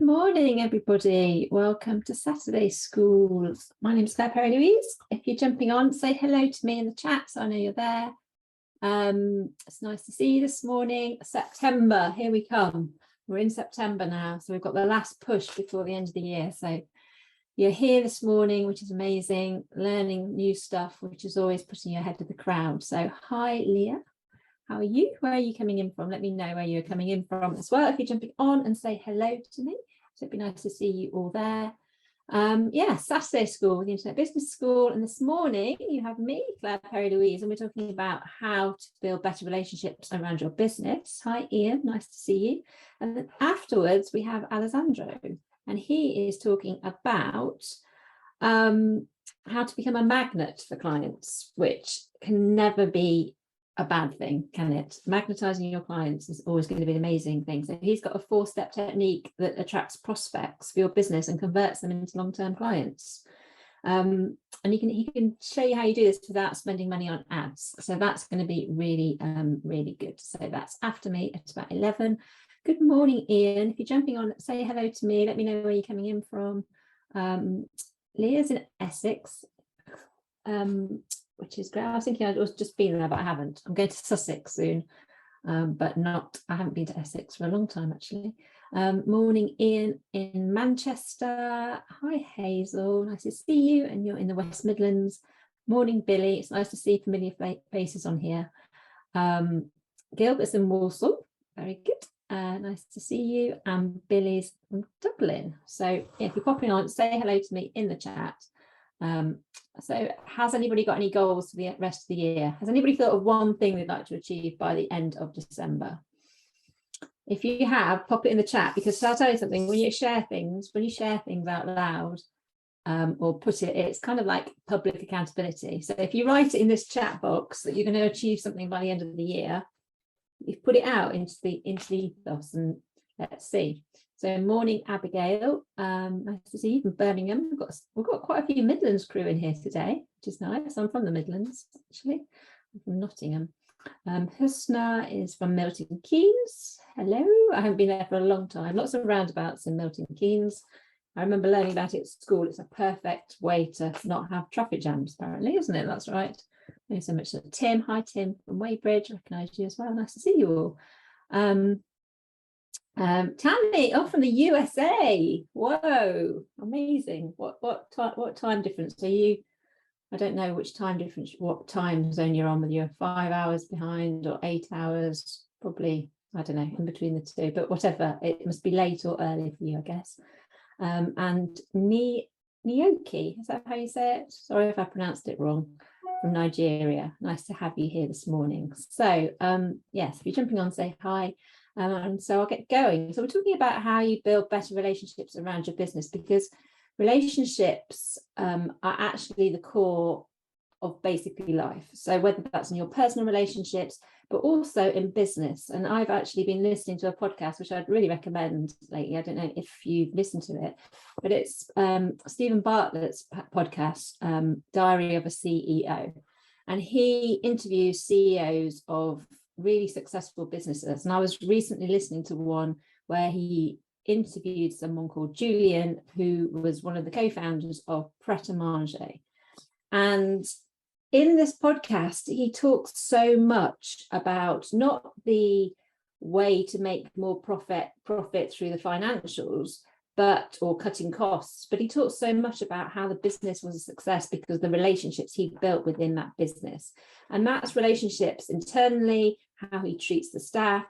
morning, everybody. Welcome to Saturday School. My name is Claire Perry-Louise. If you're jumping on, say hello to me in the chat so I know you're there. It's nice to see you this morning. September, here we come. We're in September now, so we've got the last push before the end of the year. So you're here this morning, which is amazing, learning new stuff, which is always putting you ahead of the crowd. So hi, Leah. How are you? Where are you coming in from? Let me know where you're coming in from as well. If you're jumping on and say hello to me. So it'd be nice to see you all there. Yeah, Saturday School, the Internet Business School. And this morning you have me, Claire Perry-Louise, and we're talking about how to build better relationships around your business. Hi, Ian. Nice to see you. And then afterwards we have Alessandro, and he is talking about how to become a magnet for clients, which can never be a bad thing, can it? Magnetizing your clients is always going to be an amazing thing. So he's got a 4-step technique that attracts prospects for your business and converts them into long-term clients. And he can show you how you do this without spending money on ads. So that's going to be really, really good. So that's after me at about 11. Good morning, Ian. If you're jumping on, say hello to me. Let me know where you're coming in from. Leah's in Essex. Which is great. I was thinking I'd just been there, but I haven't. I'm going to Sussex soon, but I haven't been to Essex for a long time, actually. Morning, Ian in Manchester. Hi, Hazel. Nice to see you. And you're in the West Midlands. Morning, Billy. It's nice to see familiar faces on here. Gilbert's in Walsall. Very good. Nice to see you. And Billy's from Dublin. So yeah, if you're popping on, say hello to me in the chat. So has anybody got any goals for the rest of the year? Has anybody thought of one thing they'd like to achieve by the end of December? If you have, pop it in the chat, because I'll tell you something, when you share things out loud, or put it, it's kind of like public accountability. So if you write it in this chat box that you're going to achieve something by the end of the year, you put it out into the ethos, and let's see. So morning, Abigail. Nice to see you from Birmingham. We've got quite a few Midlands crew in here today, which is nice. I'm from the Midlands, actually. I'm from Nottingham. Husna is from Milton Keynes. Hello. I haven't been there for a long time. Lots of roundabouts in Milton Keynes. I remember learning about it at school. It's a perfect way to not have traffic jams, apparently, isn't it? That's right. Thank you so much. Tim. Hi, Tim from Weybridge. I recognise you as well. Nice to see you all. Tammy, from the USA. Whoa, amazing. What time difference are you? I don't know what time zone you're on, whether you're 5 hours behind or 8 hours, probably, I don't know, in between the two, but whatever, it must be late or early for you, I guess. And Nioki, is that how you say it? Sorry if I pronounced it wrong, from Nigeria. Nice to have you here this morning. So yes, if you're jumping on, say hi. And so I'll get going. So we're talking about how you build better relationships around your business, because relationships are actually the core of basically life. So whether that's in your personal relationships, but also in business. And I've actually been listening to a podcast, which I'd really recommend lately. I don't know if you've listened to it, but it's Stephen Bartlett's podcast, Diary of a CEO. And he interviews CEOs of really successful businesses. And I was recently listening to one where he interviewed someone called Julian, who was one of the co-founders of Pret a Manger. And in this podcast, he talks so much about not the way to make more profit through the financials, or cutting costs, but he talks so much about how the business was a success because of the relationships he built within that business. And that's relationships internally, how he treats the staff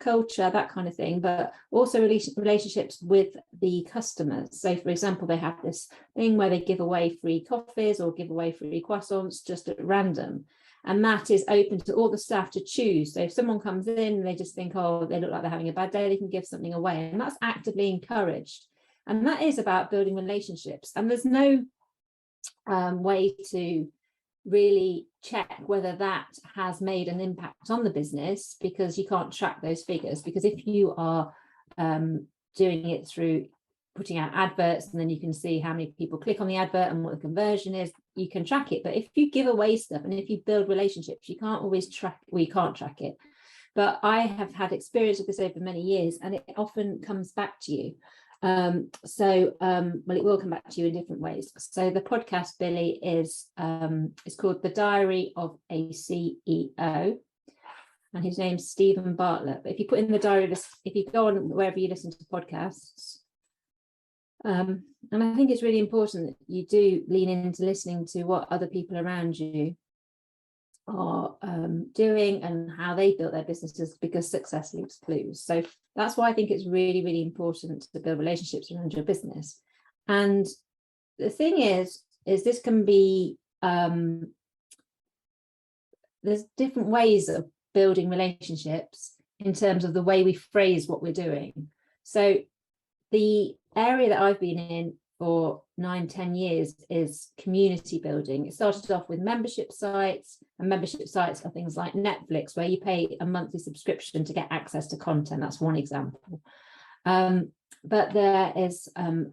culture, that kind of thing, but also relationships with the customers. So for example, they have this thing where they give away free coffees or give away free croissants just at random. And that is open to all the staff to choose. So if someone comes in and they just think, oh, they look like they're having a bad day, they can give something away. And that's actively encouraged. And that is about building relationships. And there's no way to really check whether that has made an impact on the business, because you can't track those figures. Because if you are doing it through putting out adverts, and then you can see how many people click on the advert and what the conversion is, you can track it. But if you give away stuff and if you build relationships, you can't always track it. But I have had experience with this over many years, and it often comes back to you. Well, it will come back to you in different ways. So the podcast, Billy, is called The Diary of a CEO, and his name's Stephen Bartlett. But if you put in the diary, if you go on wherever you listen to podcasts, and I think it's really important that you do lean into listening to what other people around you are doing and how they built their businesses, because success leaves clues. So that's why I think it's really, really important to build relationships around your business. And the thing is this can be, there's different ways of building relationships in terms of the way we phrase what we're doing. So the area that I've been in for 9-10 years is community building. It started off with membership sites, and membership sites are things like Netflix, where you pay a monthly subscription to get access to content. That's one example. But there is there's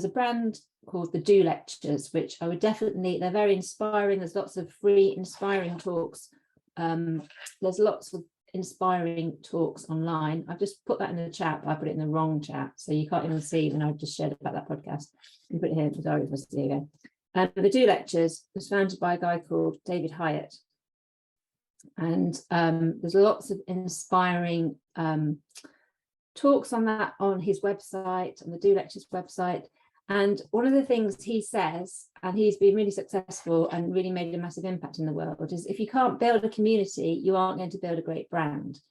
a brand called the Do Lectures, which I would definitely, they're very inspiring. There's lots of free inspiring talks. There's lots of inspiring talks online. I've just put that in the chat, but I put it in the wrong chat, so you can't even see when I've just shared about that podcast. You put it here in the diary for us to do again. The Do Lectures was founded by a guy called David Hieatt, and there's lots of inspiring talks on that on his website, on the Do Lectures website. And one of the things he says, and he's been really successful and really made a massive impact in the world, is if you can't build a community, you aren't going to build a great brand.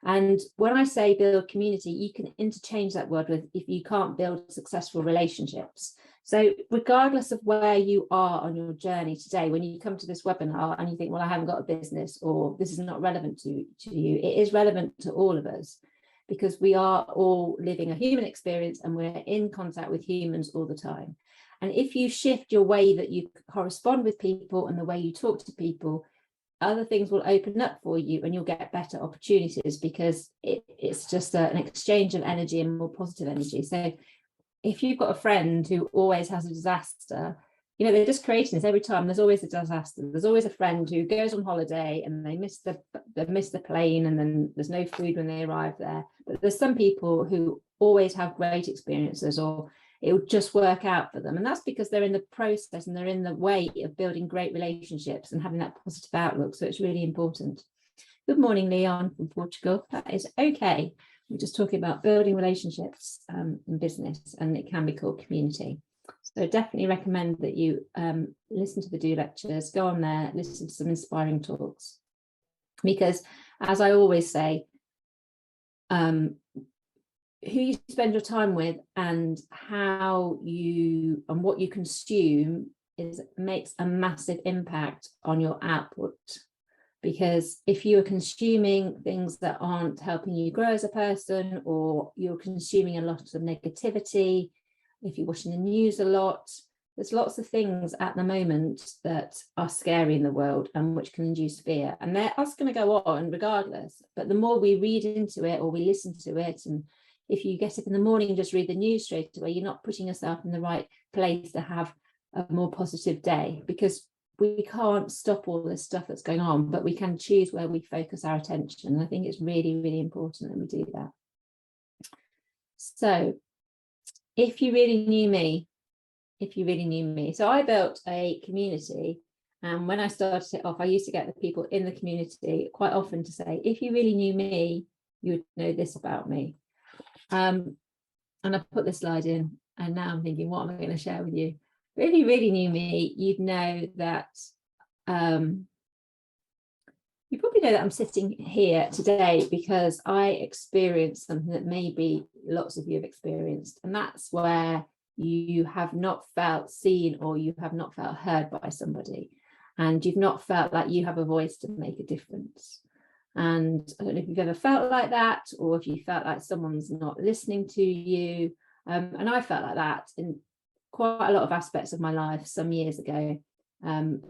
And when I say build community, you can interchange that word with if you can't build successful relationships. So regardless of where you are on your journey today, when you come to this webinar and you think, well, I haven't got a business, or this is not relevant to you, it is relevant to all of us, because we are all living a human experience and we're in contact with humans all the time. And if you shift your way that you correspond with people and the way you talk to people, other things will open up for you and you'll get better opportunities, because it's just an exchange of energy and more positive energy. So if you've got a friend who always has a disaster, you know, they're just creating this every time. There's always a disaster. There's always a friend who goes on holiday and they miss the plane, and then there's no food when they arrive there. But there's some people who always have great experiences, or it will just work out for them. And that's because they're in the process and they're in the way of building great relationships and having that positive outlook. So it's really important. Good morning, Leon from Portugal. That is okay. We're just talking about building relationships in business, and it can be called community. So definitely recommend that you listen to the Do Lectures, go on there, listen to some inspiring talks. Because as I always say, who you spend your time with and how you and what you consume makes a massive impact on your output. Because if you're consuming things that aren't helping you grow as a person, or you're consuming a lot of negativity, if you're watching the news a lot, there's lots of things at the moment that are scary in the world and which can induce fear. And they're going to go on regardless. But the more we read into it or we listen to it, and if you get up in the morning and just read the news straight away, you're not putting yourself in the right place to have a more positive day, because we can't stop all this stuff that's going on, but we can choose where we focus our attention. And I think it's really, really important that we do that. So if you really knew me, so I built a community, and when I started it off, I used to get the people in the community quite often to say, if you really knew me, you would know this about me. And I put this slide in, and now I'm thinking, what am I going to share with you? But if you really knew me, you'd know that you probably know that I'm sitting here today because I experienced something that maybe lots of you have experienced, and that's where you have not felt seen, or you have not felt heard by somebody, and you've not felt like you have a voice to make a difference. And I don't know if you've ever felt like that, or if you felt like someone's not listening to you. And I felt like that in quite a lot of aspects of my life some years ago, and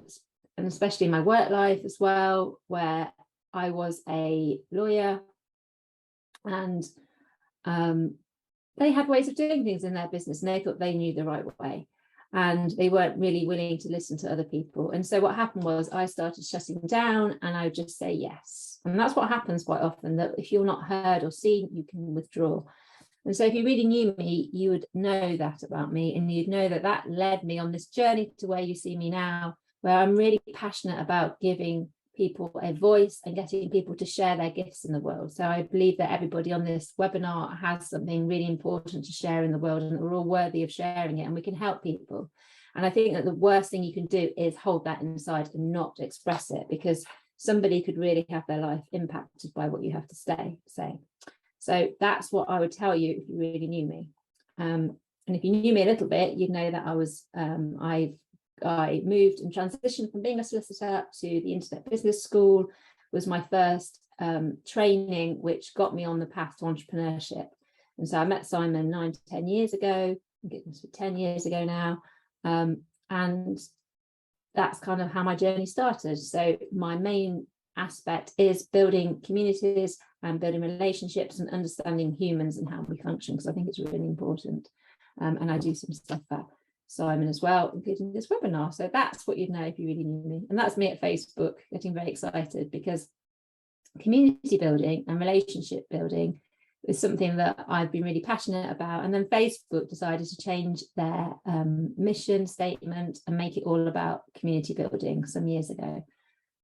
especially in my work life as well, where I was a lawyer, and they had ways of doing things in their business, and they thought they knew the right way, and they weren't really willing to listen to other people. And so what happened was I started shutting down, and I would just say yes. And that's what happens quite often, that if you're not heard or seen, you can withdraw. And so if you really knew me, you would know that about me, and you'd know that that led me on this journey to where you see me now, where I'm really passionate about giving people a voice and getting people to share their gifts in the world. So I believe that everybody on this webinar has something really important to share in the world, and that we're all worthy of sharing it, and we can help people. And I think that the worst thing you can do is hold that inside and not express it, because somebody could really have their life impacted by what you have to say. So that's what I would tell you if you really knew me. And if you knew me a little bit, you'd know that I was, I moved and transitioned from being a solicitor to the Internet Business School. Was my first training, which got me on the path to entrepreneurship. And so I met Simon 9 to 10 years ago. I think it must be 10 years ago now. And that's kind of how my journey started. So my main aspect is building communities and building relationships and understanding humans and how we function, because I think it's really important. And I do some stuff for Simon as well, including this webinar. So that's what you'd know if you really knew me. And that's me at Facebook, getting very excited, because community building and relationship building is something that I've been really passionate about. And then Facebook decided to change their mission statement and make it all about community building some years ago,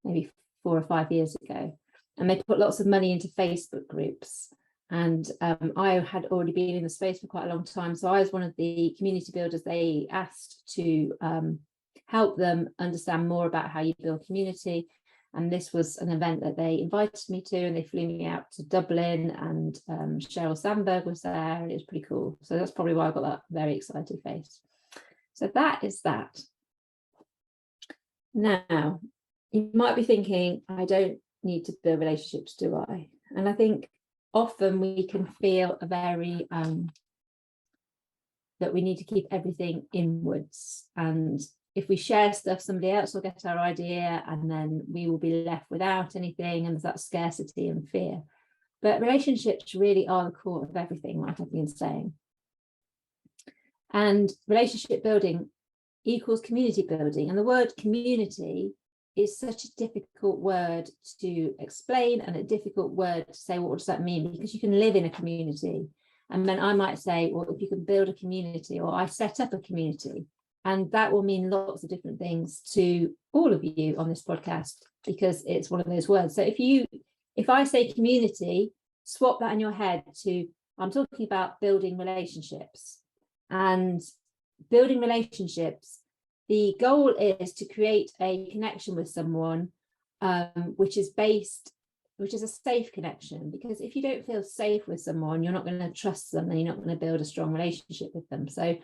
maybe 4 or 5 years ago. And they put lots of money into Facebook groups. And I had already been in the space for quite a long time. So I was one of the community builders they asked to help them understand more about how you build community. And this was an event that they invited me to, and they flew me out to Dublin, and Sheryl Sandberg was there, and it was pretty cool. So that's probably why I got that very excited face. So that is that. Now, you might be thinking, I don't need to build relationships, do I? And I think often we can feel a very that we need to keep everything inwards, and if we share stuff, somebody else will get our idea, and then we will be left without anything, and there's that scarcity and fear. But relationships really are the core of everything, like I've been saying. And relationship building equals community building, and the word community is such a difficult word to explain, and a difficult word to say, what does that mean? Because you can live in a community, and then I might say, well, if you can build a community, or I set up a community, and that will mean lots of different things to all of you on this podcast, because it's one of those words. So if I say community, swap that in your head to, I'm talking about building relationships. And building relationships, the goal is to create a connection with someone which is a safe connection, because if you don't feel safe with someone, you're not going to trust them, and you're not going to build a strong relationship with them. So,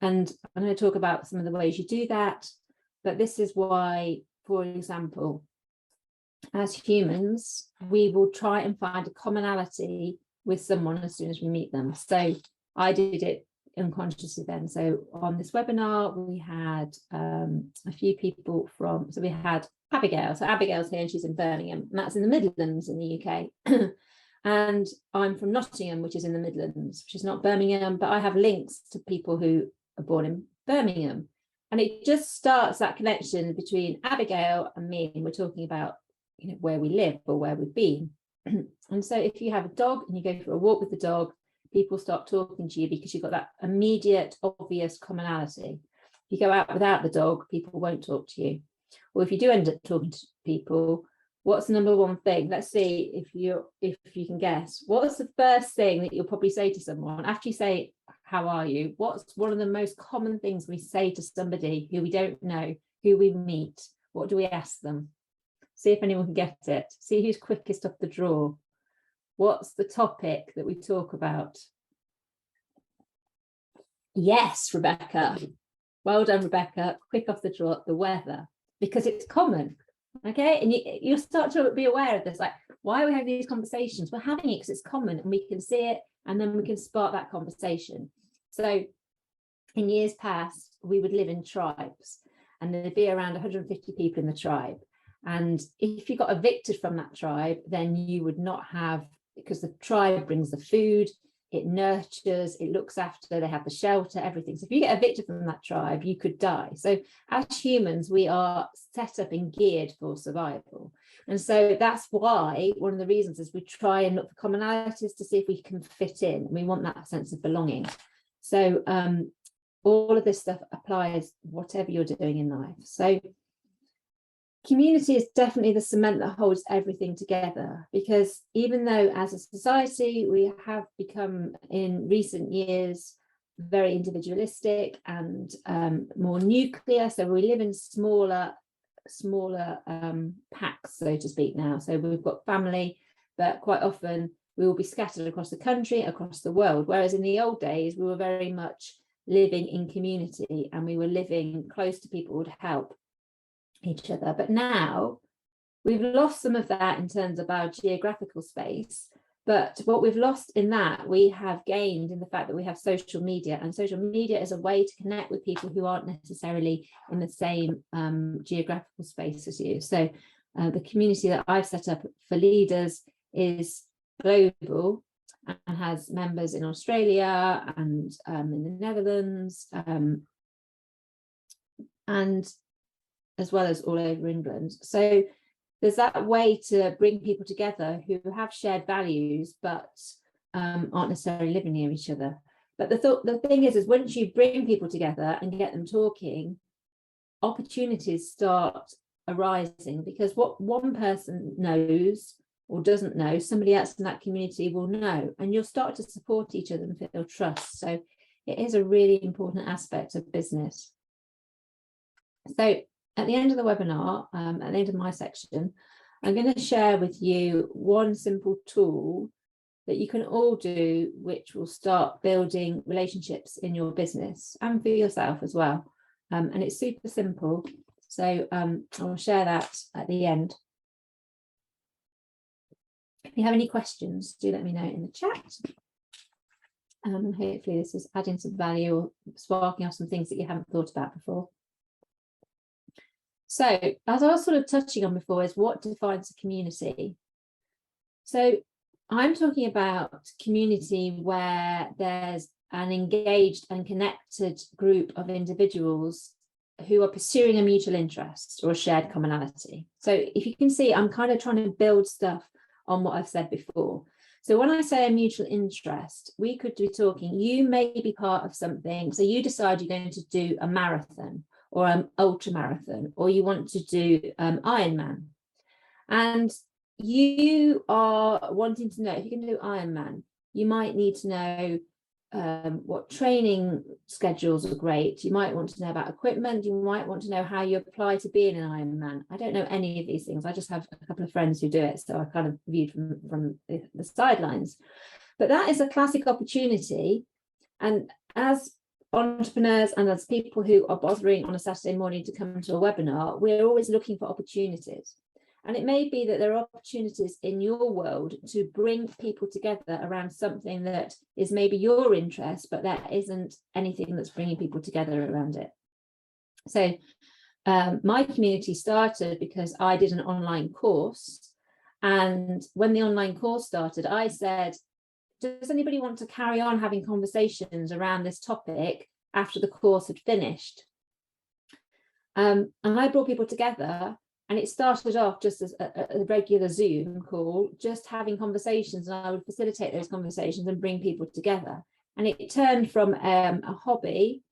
and I'm going to talk about some of the ways you do that, but this is why, for example, as humans, we will try and find a commonality with someone as soon as we meet them. So I did it unconsciously then. So on this webinar, we had a few people from, so we had Abigail. So Abigail's here, and she's in Birmingham, and that's in the Midlands in the UK. And I'm from Nottingham, which is in the Midlands, which is not Birmingham, but I have links to people who are born in Birmingham. And it just starts that connection between Abigail and me, and we're talking about, you know, where we live or where we've been. And so if you have a dog and you go for a walk with the dog, people start talking to you because you've got that immediate, obvious commonality. If you go out without the dog, people won't talk to you. Or if you do end up talking to people, what's the number one thing? Let's see if you can guess. What's the first thing that you'll probably say to someone after you say, how are you? What's one of the most common things we say to somebody who we don't know, who we meet? What do we ask them? See if anyone can get it. See who's quickest off the draw. What's the topic that we talk about? Yes, Rebecca. Well done, Rebecca. Quick off the draw, the weather, because it's common. Okay, and you'll start to be aware of this. Like, why are we having these conversations? We're having it because it's common, and we can see it, and then we can spark that conversation. So in years past, we would live in tribes, and there'd be around 150 people in the tribe. And if you got evicted from that tribe, then you would not have, because the tribe brings the food, it nurtures, it looks after, they have the shelter, everything. So if you get evicted from that tribe, you could die. So as humans, we are set up and geared for survival. And so that's why one of the reasons is we try and look for commonalities to see if we can fit in. We want that sense of belonging. So all of this stuff applies whatever you're doing in life. So community is definitely the cement that holds everything together, because even though as a society we have become in recent years very individualistic and more nuclear, so we live in smaller packs, so to speak, now. So we've got family, but quite often we will be scattered across the country, across the world, whereas in the old days we were very much living in community and we were living close to people who would help each other. But now we've lost some of that in terms of our geographical space, but what we've lost in that we have gained in the fact that we have social media, and social media is a way to connect with people who aren't necessarily in the same geographical space as you. So the community that I've set up for leaders is global and has members in Australia and in the Netherlands and as well as all over England. So there's that way to bring people together who have shared values but aren't necessarily living near each other. But the thing is once you bring people together and get them talking, opportunities start arising, because what one person knows or doesn't know, somebody else in that community will know, and you'll start to support each other and feel trust. So it is a really important aspect of business. So at the end of the webinar, at the end of my section, I'm going to share with you one simple tool that you can all do, which will start building relationships in your business and for yourself as well. And it's super simple. So I'll share that at the end. If you have any questions, do let me know in the chat. Hopefully this is adding some value or sparking off some things that you haven't thought about before. So as I was sort of touching on before, is what defines a community? So I'm talking about community where there's an engaged and connected group of individuals who are pursuing a mutual interest or a shared commonality. So if you can see, I'm kind of trying to build stuff on what I've said before. So when I say a mutual interest, we could be talking, you may be part of something. So you decide you're going to do a marathon or an ultra marathon, or you want to do Ironman. And you are wanting to know, if you can do Ironman, you might need to know what training schedules are great. You might want to know about equipment. You might want to know how you apply to being an Ironman. I don't know any of these things. I just have a couple of friends who do it, so I kind of viewed from the sidelines. But that is a classic opportunity. And as entrepreneurs and as people who are bothering on a Saturday morning to come to a webinar, we're always looking for opportunities. And it may be that there are opportunities in your world to bring people together around something that is maybe your interest, but there isn't anything that's bringing people together around it. So my community started because I did an online course. And when the online course started, I said, does anybody want to carry on having conversations around this topic after the course had finished? And I brought people together. And it started off just as a regular Zoom call, just having conversations, and I would facilitate those conversations and bring people together. And it turned from a hobby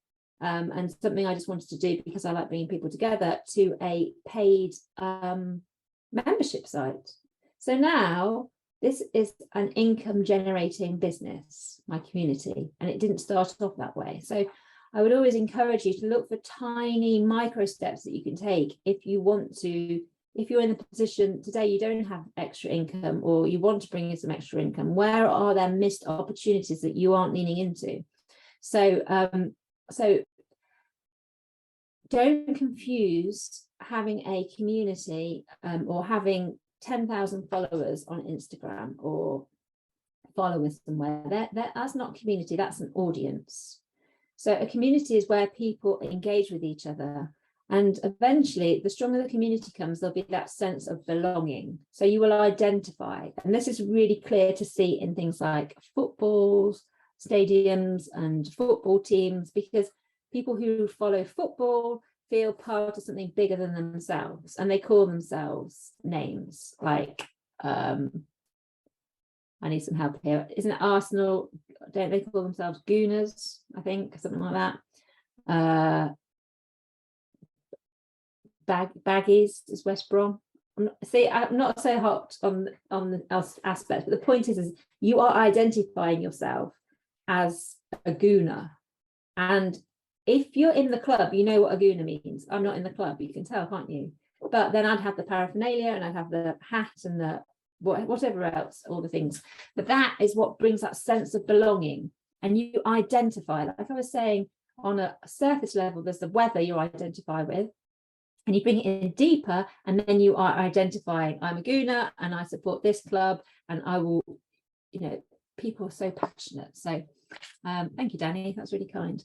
and something I just wanted to do because I like bringing people together to a paid membership site. So now this is an income generating business, my community, and it didn't start off that way. So I would always encourage you to look for tiny micro steps that you can take if you want to, if you're in the position today, you don't have extra income or you want to bring in some extra income, where are there missed opportunities that you aren't leaning into? So, so don't confuse having a community or having 10,000 followers on Instagram or followers somewhere. That's not community, that's an audience. So a community is where people engage with each other. And eventually, the stronger the community comes, there'll be that sense of belonging. So you will identify. And this is really clear to see in things like footballs, stadiums and football teams, because people who follow football feel part of something bigger than themselves, and they call themselves names like, I need some help here. Isn't it Arsenal? Don't they call themselves Gooners? I think something like that. Baggies is West Brom. I'm not so hot on the aspect, but the point is you are identifying yourself as a Gooner, and if you're in the club, you know what a Gooner means. I'm not in the club, you can tell, can't you? But then I'd have the paraphernalia, and I'd have the hat and the whatever else, all the things. But that is what brings that sense of belonging, and you identify. Like I was saying, on a surface level, there's the weather you identify with, and you bring it in deeper, and then you are identifying, I'm a Gooner and I support this club, and I will, people are so passionate. So thank you, Danny, that's really kind.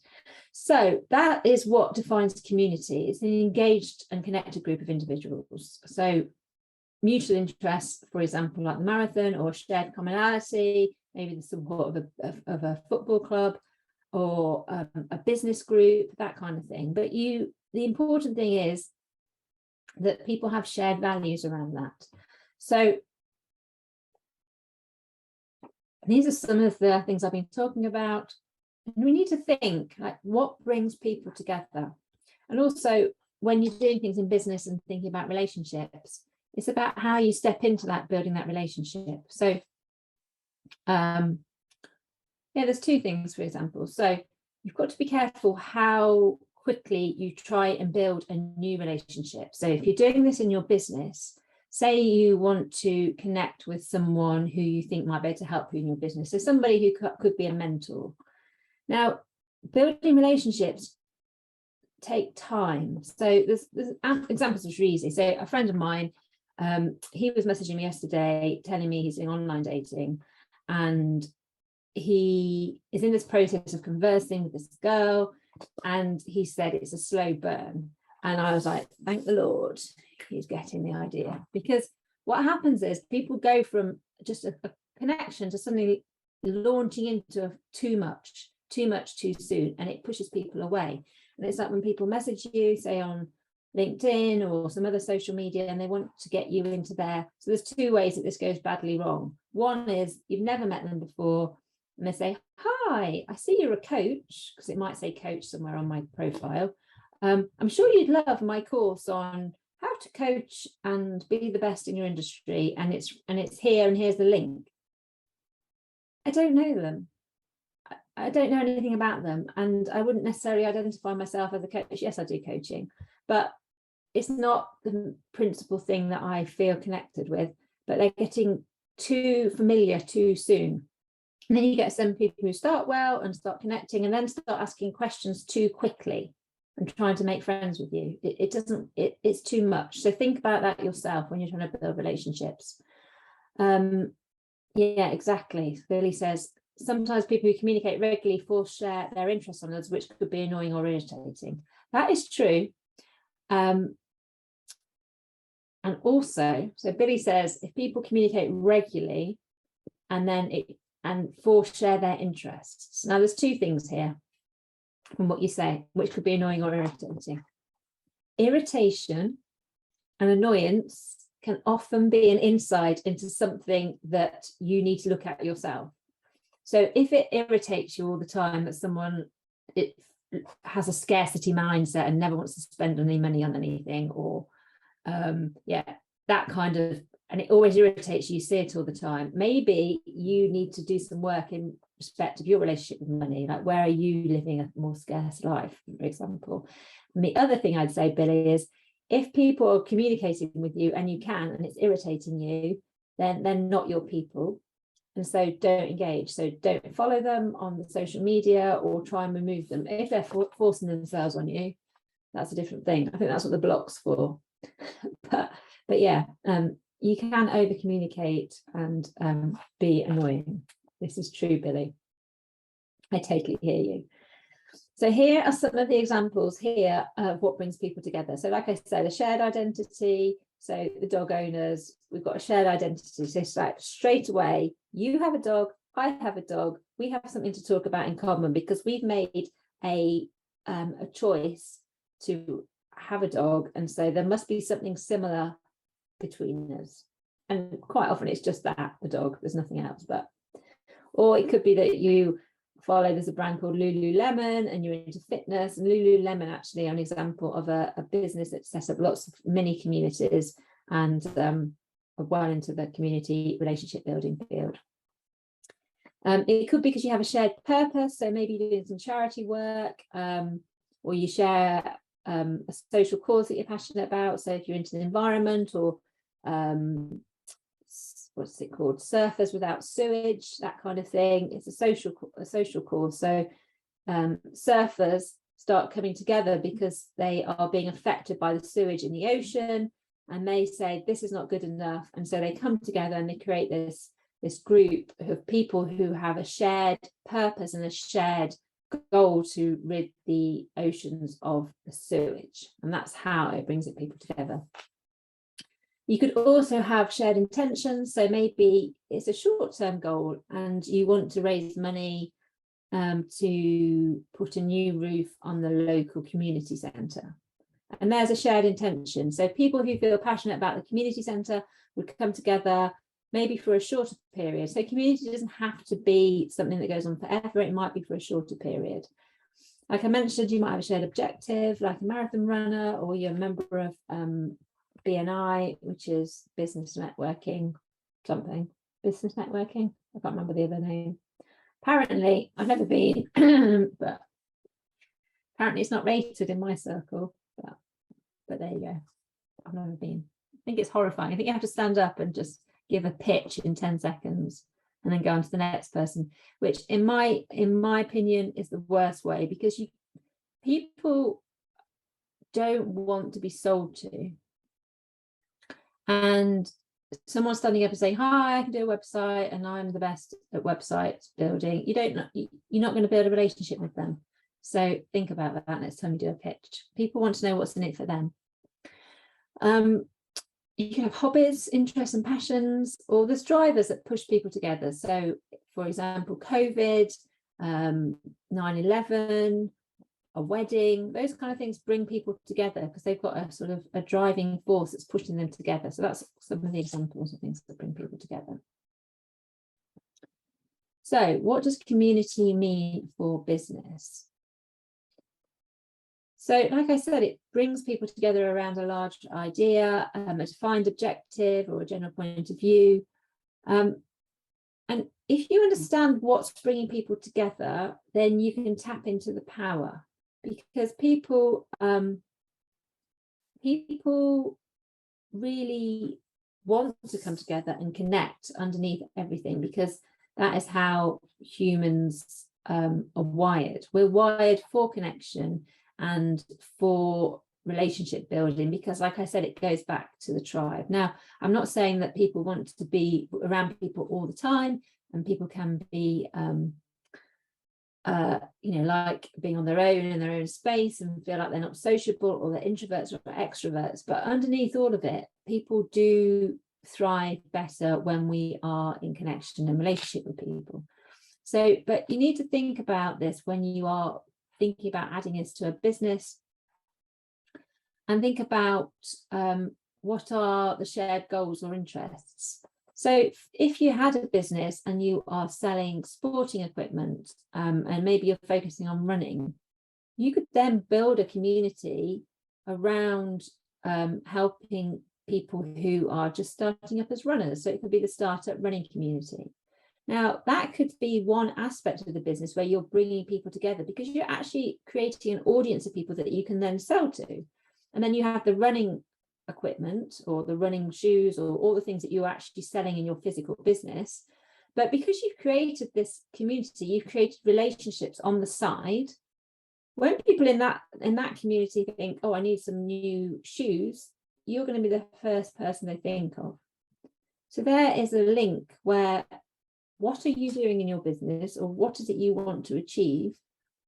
So that is what defines community. It's an engaged and connected group of individuals. So mutual interests, for example, like the marathon, or shared commonality, maybe the support of a football club, or a business group, that kind of thing. But the important thing is that people have shared values around that. So these are some of the things I've been talking about. And we need to think, like, what brings people together? And also, when you're doing things in business and thinking about relationships, it's about how you step into that, building that relationship. So there's two things, for example. So you've got to be careful how quickly you try and build a new relationship. So if you're doing this in your business, say you want to connect with someone who you think might be able to help you in your business, so somebody who could be a mentor. Now, building relationships take time. So there's examples which are easy. So a friend of mine, he was messaging me yesterday telling me he's doing online dating, and he is in this process of conversing with this girl, and he said it's a slow burn. And I was like, thank the Lord he's getting the idea, because what happens is people go from just a connection to suddenly launching into too much too soon, and it pushes people away. And it's like when people message you, say on LinkedIn or some other social media, and they want to get you into there. So there's two ways that this goes badly wrong. One is you've never met them before, and they say, hi, I see you're a coach, because it might say coach somewhere on my profile. I'm sure you'd love my course on how to coach and be the best in your industry, and it's here, and here's the link. I don't know them. I don't know anything about them, and I wouldn't necessarily identify myself as a coach. Yes, I do coaching, but it's not the principal thing that I feel connected with. But they're getting too familiar too soon. And then you get some people who start well and start connecting, and then start asking questions too quickly and trying to make friends with you. It's too much. So think about that yourself when you're trying to build relationships. Yeah, exactly. Billy says, sometimes people who communicate regularly share their interests on us, which could be annoying or irritating. That is true. And also, so Billy says, if people communicate regularly and then share their interests. Now, there's two things here from what you say, which could be annoying or irritating. Irritation and annoyance can often be an insight into something that you need to look at yourself. So if it irritates you all the time that someone has a scarcity mindset and never wants to spend any money on anything, or that kind of, and it always irritates you, you see it all the time, maybe you need to do some work in respect of your relationship with money. Like, where are you living a more scarce life, for example? And the other thing I'd say, Billy, is if people are communicating with you and you can, and it's irritating you, then they're not your people. And so don't engage. So don't follow them on the social media or try and remove them. If they're forcing themselves on you, that's a different thing. I think that's what the block's for. but yeah, you can over communicate and be annoying. This is true, Billy. I totally hear you. So here are some of the examples here of what brings people together. So like I said, a shared identity. So the dog owners, we've got a shared identity. So it's like straight away, you have a dog, I have a dog, we have something to talk about in common, because we've made a choice to have a dog, and so there must be something similar between us. And quite often it's just that, the dog, there's nothing else. But, or it could be that you follow, there's a brand called Lululemon and you're into fitness, and Lululemon actually an example of a business that sets up lots of mini communities and are well into the community relationship building field. It could be because you have a shared purpose, so maybe you're doing some charity work, or you share a social cause that you're passionate about. So if you're into the environment, or what's it called, surfers without sewage, that kind of thing, it's a social cause. So surfers start coming together because they are being affected by the sewage in the ocean, and they say this is not good enough, and so they come together and they create this group of people who have a shared purpose and a shared goal to rid the oceans of the sewage, and that's how it brings people together. You could also have shared intentions, so maybe it's a short-term goal and you want to raise money to put a new roof on the local community centre, and there's a shared intention. So people who feel passionate about the community centre would come together maybe for a shorter period. So community doesn't have to be something that goes on forever, it might be for a shorter period. Like I mentioned, you might have a shared objective, like a marathon runner, or you're a member of BNI, which is business networking, business networking, I can't remember the other name. Apparently, I've never been, but apparently it's not rated in my circle, but there you go. I've never been. I think it's horrifying. I think you have to stand up and just give a pitch in 10 seconds and then go on to the next person, which in my opinion is the worst way, because people don't want to be sold to. And someone standing up and saying, hi, I can do a website and I'm the best at website building, you're not going to build a relationship with them. So think about that next time you do a pitch. People want to know what's in it for them. You can have hobbies, interests and passions, or there's drivers that push people together. So for example, COVID, 9/11, a wedding, those kind of things bring people together because they've got a sort of a driving force that's pushing them together. So that's some of the examples of things that bring people together. So what does community mean for business? So like I said, it brings people together around a large idea, a defined objective or a general point of view. And if you understand what's bringing people together, then you can tap into the power, because people really want to come together and connect underneath everything, because that is how humans are wired. We're wired for connection and for relationship building, because like I said, it goes back to the tribe. Now, I'm not saying that people want to be around people all the time, and people can be like being on their own in their own space and feel like they're not sociable, or they're introverts or extroverts. But underneath all of it, people do thrive better when we are in connection and relationship with people. So, but you need to think about this when you are thinking about adding this to a business, and think about what are the shared goals or interests. So if you had a business and you are selling sporting equipment, and maybe you're focusing on running, you could then build a community around helping people who are just starting up as runners. So it could be the startup running community. Now, that could be one aspect of the business where you're bringing people together, because you're actually creating an audience of people that you can then sell to. And then you have the running equipment or the running shoes or all the things that you're actually selling in your physical business. But because you've created this community, you've created relationships on the side. When people in that community think, oh, I need some new shoes, you're going to be the first person they think of. So there is a link where, what are you doing in your business, or what is it you want to achieve,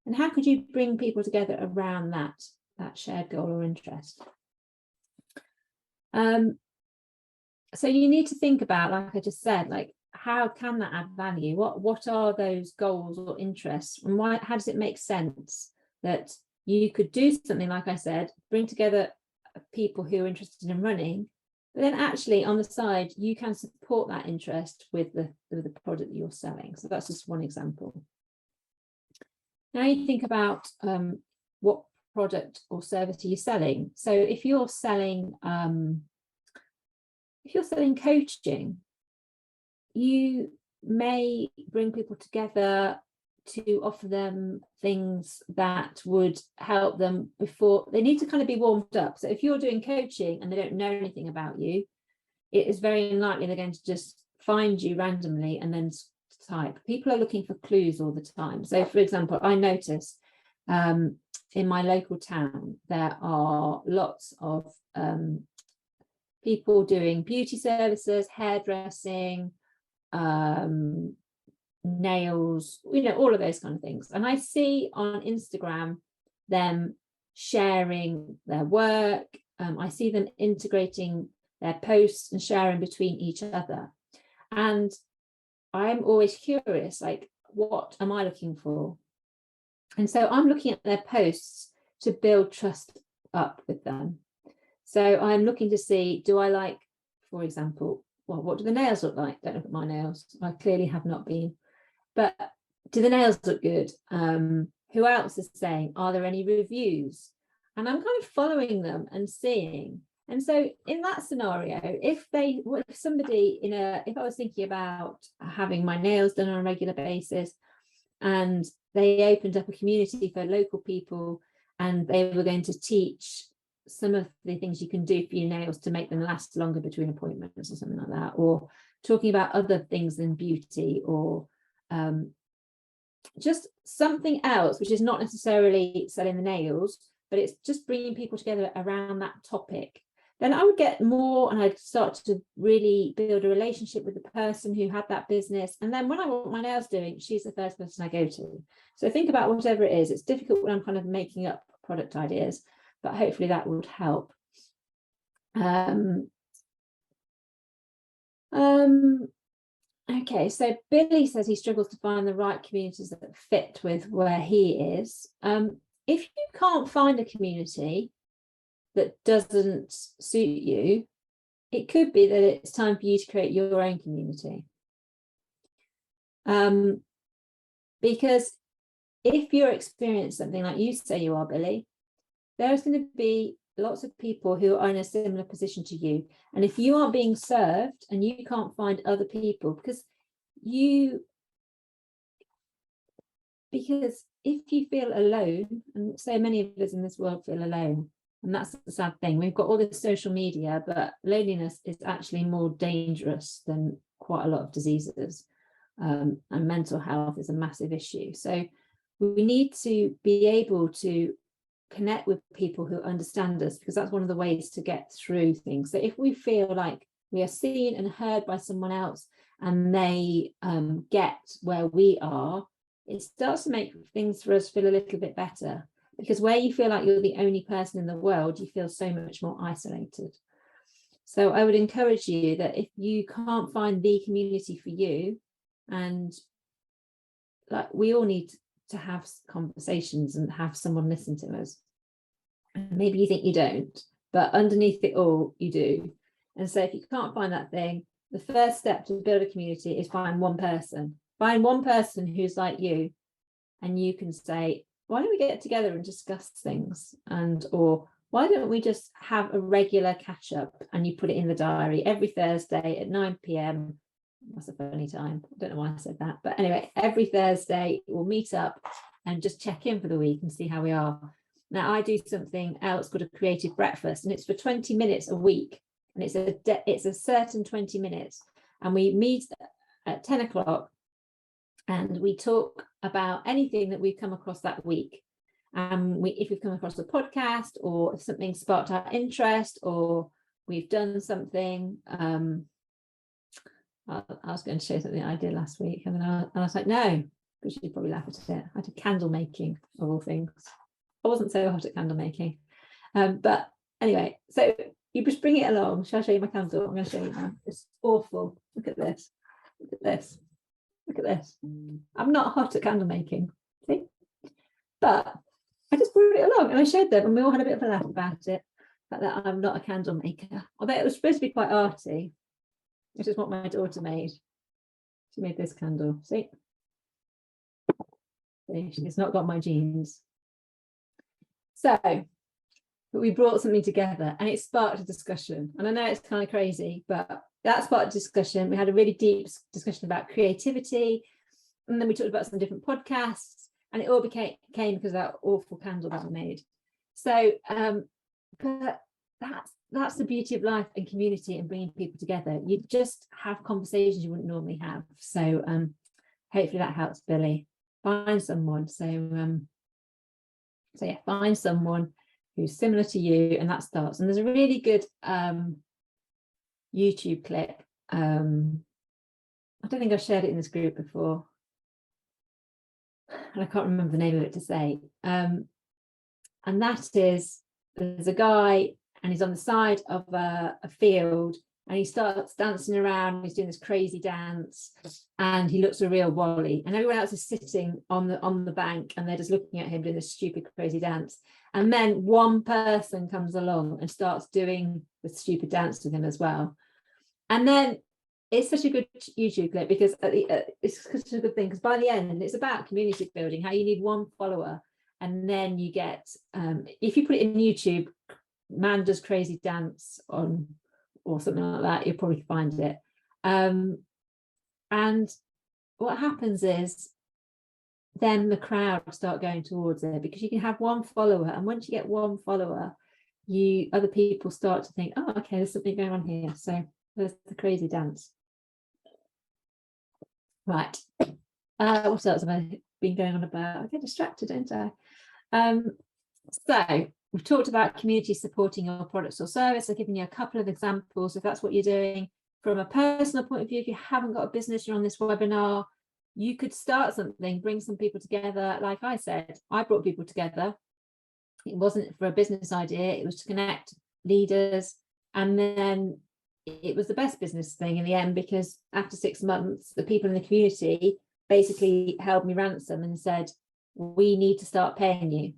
and how could you bring people together around that shared goal or interest? So you need to think about, like I just said, like how can that add value? What are those goals or interests, and why? How does it make sense that you could do something, like I said, bring together people who are interested in running, but then actually on the side you can support that interest with the product that you're selling. So that's just one example. Now you think about what product or service are you selling. So if you're selling coaching, you may bring people together to offer them things that would help them before they need to kind of be warmed up. So if you're doing coaching and they don't know anything about you, it is very unlikely they're going to just find you randomly and then type. People are looking for clues all the time. So for example, I notice in my local town there are lots of people doing beauty services, hairdressing, nails, all of those kind of things. And I see on Instagram them sharing their work. I see them integrating their posts and sharing between each other. And I'm always curious, like, what am I looking for? And so I'm looking at their posts to build trust up with them. So I'm looking to see, do I like, for example, well, what do the nails look like? Don't look at my nails. I clearly have not been. But do the nails look good? Who else is saying? Are there any reviews? And I'm kind of following them and seeing. And so in that scenario, if I was thinking about having my nails done on a regular basis, and they opened up a community for local people, and they were going to teach some of the things you can do for your nails to make them last longer between appointments or something like that, or talking about other things than beauty, or just something else, which is not necessarily selling the nails, but it's just bringing people together around that topic, then I would get more, and I'd start to really build a relationship with the person who had that business. And then when I want my nails doing, she's the first person I go to. So think about whatever it is. It's difficult when I'm kind of making up product ideas, but hopefully that would help. Okay, so Billy says he struggles to find the right communities that fit with where he is. If you can't find a community that doesn't suit you, it could be that it's time for you to create your own community. Because if you're experiencing something like you say you are, Billy, there's going to be lots of people who are in a similar position to you. And if you aren't being served and you can't find other people, because if you feel alone, and so many of us in this world feel alone, and that's the sad thing, we've got all this social media, but loneliness is actually more dangerous than quite a lot of diseases, and mental health is a massive issue. So we need to be able to connect with people who understand us, because that's one of the ways to get through things. So if we feel like we are seen and heard by someone else, and they get where we are, it starts to make things for us feel a little bit better, because where you feel like you're the only person in the world, you feel so much more isolated. So I would encourage you that if you can't find the community for you, and like, we all need to have conversations and have someone listen to us. Maybe you think you don't, but underneath it all, you do. And so if you can't find that thing, the first step to build a community is find one person. Find one person who's like you, and you can say, why don't we get together and discuss things? Or why don't we just have a regular catch up, and you put it in the diary every Thursday at 9 p.m. That's a funny time. I don't know why I said that. But anyway, every Thursday we'll meet up and just check in for the week and see how we are. Now, I do something else called a creative breakfast, and it's for 20 minutes a week. And it's a certain 20 minutes. And we meet at 10 o'clock and we talk about anything that we've come across that week. If we've come across a podcast, or if something sparked our interest, or we've done something. I was going to show something I did last week, and then I was like, no, because you'd probably laugh at it. I did candle making, of all things. I wasn't so hot at candle making. But anyway, so you just bring it along. Shall I show you my candle? I'm going to show you now. It's awful. Look at this. Look at this. Look at this. I'm not hot at candle making, see? But I just brought it along and I showed them and we all had a bit of a laugh about it. But that I'm not a candle maker. Although it was supposed to be quite arty. This is what my daughter made. She made this candle, see? It's not got my genes. So, but we brought something together and it sparked a discussion. And I know it's kind of crazy, but that sparked a discussion. We had a really deep discussion about creativity. And then we talked about some different podcasts and it all came because of that awful candle that I made. So, but that's the beauty of life and community and bringing people together. You just have conversations you wouldn't normally have. So hopefully that helps, Billy. Find someone. So yeah, find someone who's similar to you, and that starts. And there's a really good YouTube clip. I don't think I've shared it in this group before, and I can't remember the name of it to say. And that is, there's a guy and he's on the side of a field and he starts dancing around. He's doing this crazy dance and he looks a real wally, and everyone else is sitting on the bank and they're just looking at him doing this stupid crazy dance. And then one person comes along and starts doing the stupid dance with him as well. And then it's such a good YouTube clip because it's such a good thing, because by the end it's about community building, how you need one follower and then you get if you put it in YouTube, man does crazy dance on or something like that, you'll probably find it. And what happens is then the crowd start going towards it, because you can have one follower, and once you get one follower, other people start to think, oh, okay, there's something going on here. So there's the crazy dance. Right. What else have I been going on about? I get distracted, don't I? So we've talked about community supporting your products or service. I've given you a couple of examples if that's what you're doing. From a personal point of view, if you haven't got a business, you're on this webinar, you could start something, bring some people together. Like I said, I brought people together. It wasn't for a business idea, it was to connect leaders. And then it was the best business thing in the end, because after 6 months, the people in the community basically held me ransom and said, we need to start paying you.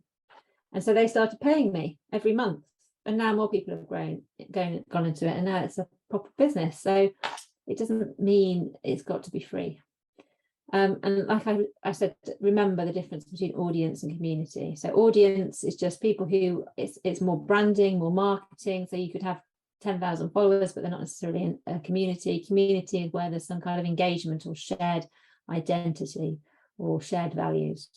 And so they started paying me every month. And now more people have gone into it, and now it's a proper business. So it doesn't mean it's got to be free. And like I said, remember the difference between audience and community. So audience is just people who, it's more branding, more marketing. So you could have 10,000 followers, but they're not necessarily in a community. Community is where there's some kind of engagement or shared identity or shared values.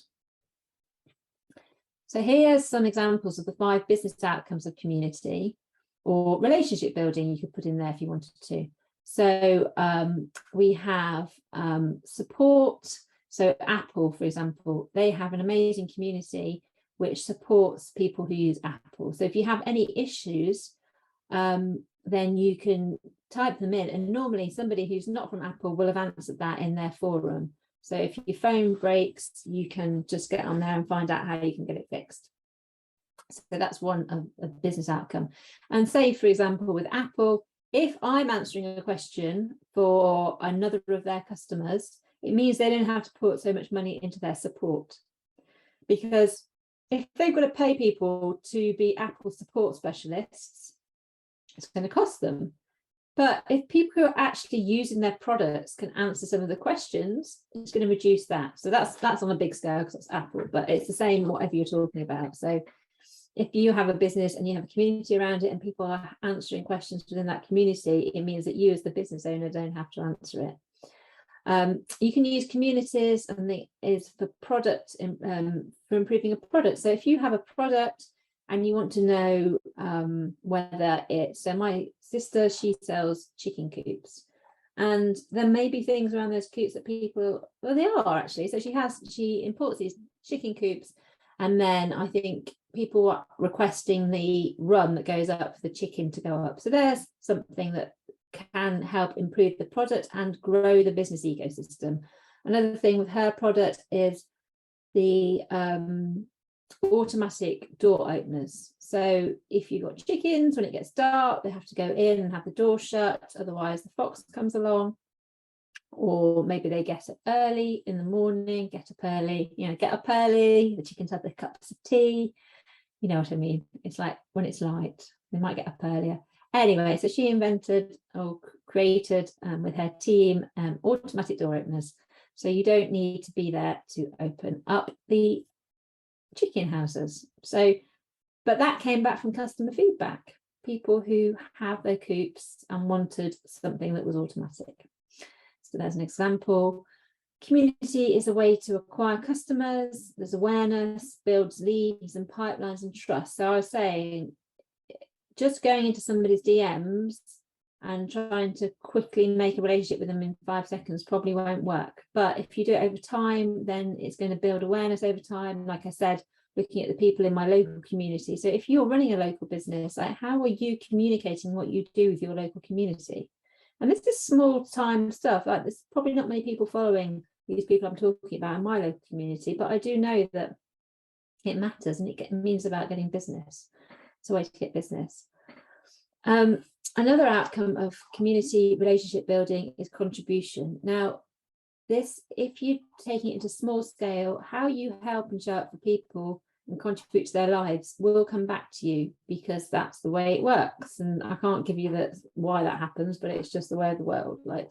So here's some examples of the 5 business outcomes of community, or relationship building you could put in there if you wanted to. So we have support. So Apple, for example, they have an amazing community which supports people who use Apple. So if you have any issues, then you can type them in, and normally somebody who's not from Apple will have answered that in their forum. So if your phone breaks, you can just get on there and find out how you can get it fixed. So that's one of a business outcome. And say, for example, with Apple, if I'm answering a question for another of their customers, it means they don't have to put so much money into their support. Because if they've got to pay people to be Apple support specialists, it's going to cost them. But if people who are actually using their products can answer some of the questions, it's going to reduce that. So that's on a big scale because it's Apple, but it's the same whatever you're talking about. So if you have a business and you have a community around it and people are answering questions within that community, it means that you as the business owner don't have to answer it. You can use communities, and it is for product, for improving a product. So if you have a product and you want to know whether it's, so my sister, she sells chicken coops, and there may be things around those coops that people, well, they are actually, so she imports these chicken coops, and then I think people are requesting the run that goes up for the chicken to go up. So there's something that can help improve the product and grow the business ecosystem. Another thing with her product is the automatic door openers. So if you've got chickens, when it gets dark, they have to go in and have the door shut, otherwise the fox comes along. or maybe they get up early in the morning, get up early, get up early, the chickens have their cups of tea, you know what I mean? It's like when it's light, they might get up earlier. Anyway, so she invented or created with her team automatic door openers. So you don't need to be there to open up the chicken houses. So, but that came back from customer feedback, people who have their coops and wanted something that was automatic. So there's an example. Community is a way to acquire customers. There's awareness, builds leads and pipelines and trust. So I was saying, just going into somebody's DMs and trying to quickly make a relationship with them in 5 seconds probably won't work. But if you do it over time, then it's going to build awareness over time. Like I said, looking at the people in my local community. So if you're running a local business, like, how are you communicating what you do with your local community? And this is small time stuff. Like, there's probably not many people following these people I'm talking about in my local community, but I do know that it matters, and it means about getting business. It's a way to get business. Another outcome of community relationship building is contribution. Now, this, if you're taking it into small scale, how you help and show up for people and contribute to their lives will come back to you, because that's the way it works. And I can't give you why that happens, but it's just the way of the world. Like,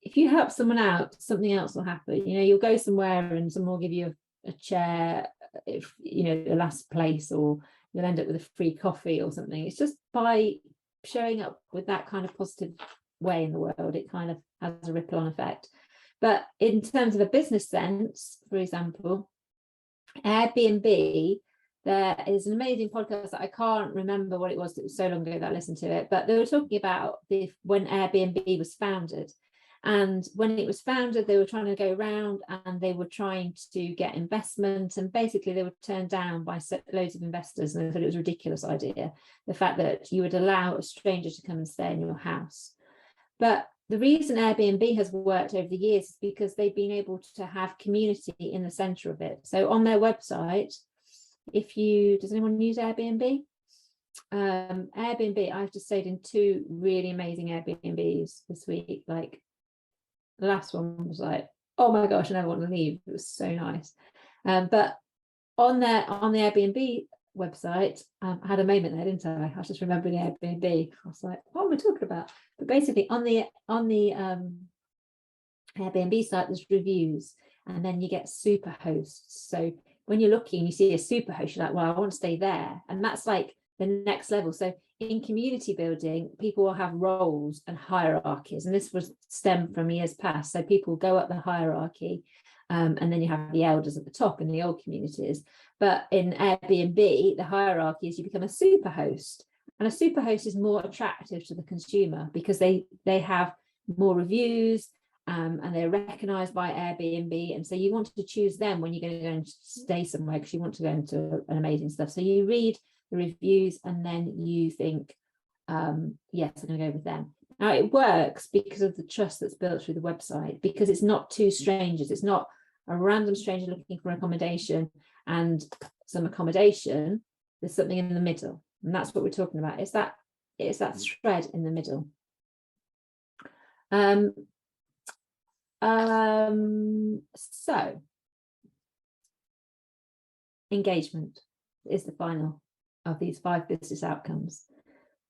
if you help someone out, something else will happen. You'll go somewhere and someone will give you a chair, if the last place, or you'll end up with a free coffee or something. It's just by showing up with that kind of positive way in the world, it kind of has a ripple on effect. But in terms of a business sense, for example, Airbnb, there is an amazing podcast that I can't remember what it was so long ago that I listened to it, but they were talking about when Airbnb was founded. And when it was founded, they were trying to go around and they were trying to get investment, and basically they were turned down by loads of investors, and they thought it was a ridiculous idea, the fact that you would allow a stranger to come and stay in your house. But the reason Airbnb has worked over the years is because they've been able to have community in the center of it. So on their website, does anyone use Airbnb? Airbnb, I've just stayed in 2 really amazing Airbnbs this week. Like, the last one was like, oh my gosh, I never want to leave. It was so nice. But on the Airbnb website, I had a moment there, didn't I? I was just remembering Airbnb. I was like, what am I talking about? But basically, on the Airbnb site, there's reviews, and then you get super hosts. So when you're looking, you see a super host, you're like, well, I want to stay there, and that's like the next level. So in community building, people will have roles and hierarchies, and this was stemmed from years past. So people go up the hierarchy, and then you have the elders at the top in the old communities. But in Airbnb, the hierarchy is you become a super host, and a super host is more attractive to the consumer because they have more reviews, and they're recognized by Airbnb, and so you want to choose them when you're going to go and stay somewhere, because you want to go into an amazing stuff. So you read the reviews and then you think, yes, I'm going to go with them. Now, it works because of the trust that's built through the website, because it's not 2 strangers. It's not a random stranger looking for accommodation and some accommodation. There's something in the middle, and that's what we're talking about. It's that thread in the middle. So engagement is the final of these 5 business outcomes.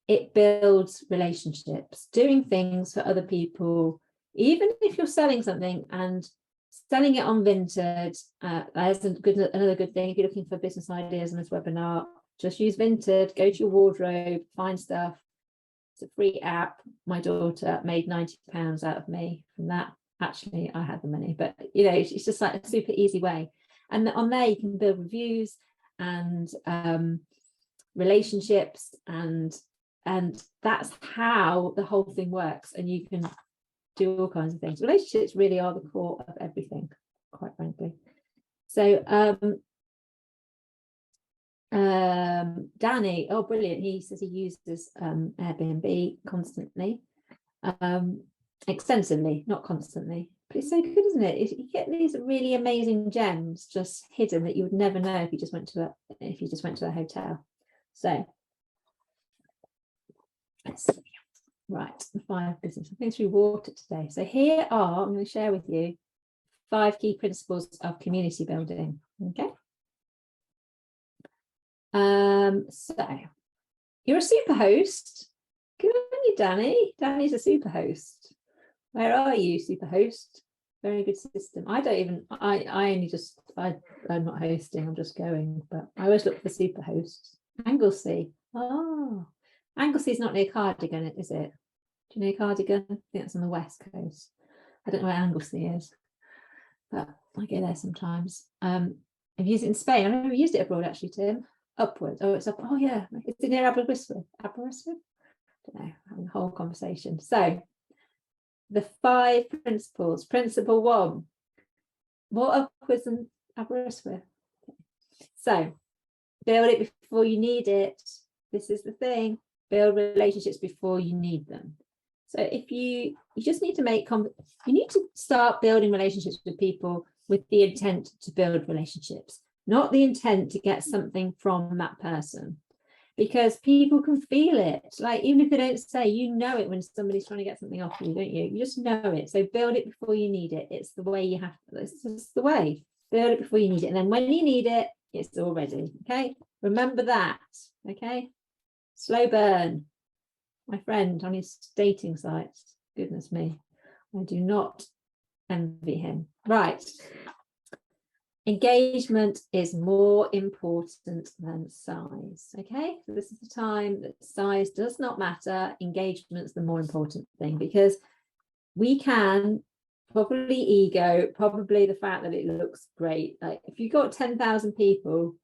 It builds relationships, doing things for other people, even if you're selling something and selling it on Vinted. That's another good thing. If you're looking for business ideas in this webinar, just use Vinted, go to your wardrobe, find stuff. It's a free app. My daughter made £90 out of me from that. Actually, I had the money, but it's just like a super easy way. And on there you can build reviews and relationships, and that's how the whole thing works. And you can do all kinds of things. Relationships really are the core of everything, quite frankly. So Danny, oh brilliant, he says he uses Airbnb constantly, extensively, not constantly, but it's so good, isn't it? You get these really amazing gems just hidden that you would never know if you just went to a hotel. So let's see. Right, the 5 business. I'm going through water today. So here are, I'm going to share with you 5 key principles of community building. Okay. So you're a super host. Good on you, Danny. Danny's a super host. Where are you, super host? Very good system. I I'm not hosting, I'm just going, but I always look for super hosts. Anglesey. Oh, Anglesey is not near Cardigan, is it? Do you know Cardigan? I think that's on the west coast. I don't know where Anglesey is, but I go there sometimes. I've used it in Spain. I've never used it abroad actually, Tim. Upwards. Oh, it's up. Oh yeah, it's near Aberystwyth. Aberystwyth? I don't know. Having a whole conversation. So the 5 principles. Principle 1. More upwards than Aberystwyth. So build it before you need it. This is the thing. Build relationships before you need them. So if you just need to you need to start building relationships with people with the intent to build relationships, not the intent to get something from that person, because people can feel it. Like, even if they don't say, you know it when somebody's trying to get something off you, don't you? You just know it. So build it before you need it. It's the way you have to. It's just the way. Build it before you need it, and then when you need it, it's all ready. Okay, remember that. Okay, slow burn. My friend on his dating sites, goodness me, I do not envy him. Right. Engagement is more important than size. Okay, so this is the time that size does not matter. Engagement's the more important thing, because we can probably ego, probably the fact that it looks great. Like, if you've got 10,000 people,